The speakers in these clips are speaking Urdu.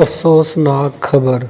افسوسناک خبر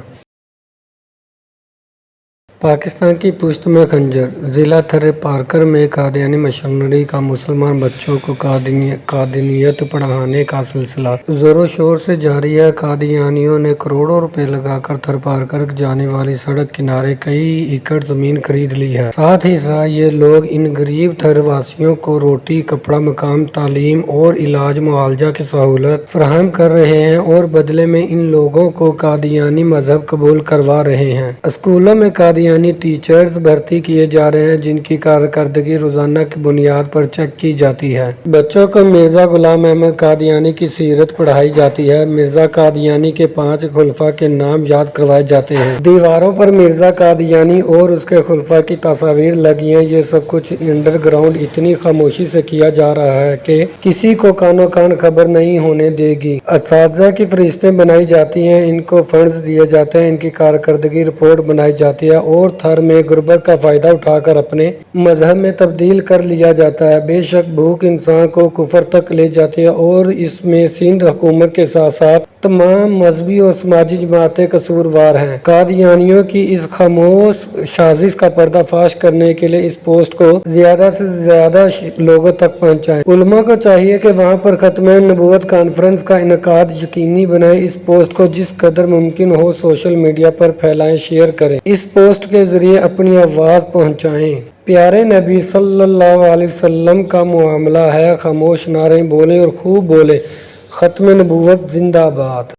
پاکستان کی پشت میں خنجر، ضلع تھر پارکر میں قادیانی مشنری کا مسلمان بچوں کو قادیانیت پڑھانے کا سلسلہ زور و شور سے جاری ہے۔ قادیانیوں نے کروڑوں روپے لگا کر تھر پارکر جانے والی سڑک کنارے کئی ایکڑ زمین خرید لی ہے۔ ساتھ ہی ساتھ یہ لوگ ان غریب تھر واسیوں کو روٹی، کپڑا، مقام تعلیم اور علاج معالجہ کی سہولت فراہم کر رہے ہیں اور بدلے میں ان لوگوں کو قادیانی مذہب قبول کروا رہے ہیں۔ اسکولوں میں قادیانی ٹیچرز بھرتی کیے جا رہے ہیں، جن کی کارکردگی روزانہ کی بنیاد پر چیک کی جاتی ہے۔ بچوں کو مرزا غلام احمد قادیانی کی سیرت پڑھائی جاتی ہے۔ مرزا قادیانی کے 5 خلفاء کے نام یاد کروائے جاتے ہیں۔ دیواروں پر مرزا قادیانی اور اس کے خلفاء کی تصاویر لگی ہیں۔ یہ سب کچھ انڈر گراؤنڈ اتنی خاموشی سے کیا جا رہا ہے کہ کسی کو کانوں کان خبر نہیں ہونے دے گی۔ اساتذہ کی فہرستیں بنائی جاتی ہیں، ان کو فنڈز دیے جاتے ہیں، ان کی کارکردگی رپورٹ بنائی جاتی ہے اور تھر میں غربت کا فائدہ اٹھا کر اپنے مذہب میں تبدیل کر لیا جاتا ہے۔ بے شک بھوک انسان کو کفر تک لے جاتی ہے اور اس میں سندھ حکومت کے ساتھ ساتھ تمام مذہبی اور سماجی جماعتیں قصوروار ہیں۔ قادیانیوں کی اس خاموش سازش کا پردہ فاش کرنے کے لیے اس پوسٹ کو زیادہ سے زیادہ لوگوں تک پہنچائیں۔ علماء کو چاہیے کہ وہاں پر ختم نبوت کانفرنس کا انعقاد یقینی بنائیں۔ اس پوسٹ کو جس قدر ممکن ہو سوشل میڈیا پر پھیلائیں، شیئر کریں، اس پوسٹ کے ذریعے اپنی آواز پہنچائیں۔ پیارے نبی صلی اللہ علیہ وسلم کا معاملہ ہے، خاموش نہ رہیں، بولیں اور خوب بولیں۔ ختم نبوت زندہ باد۔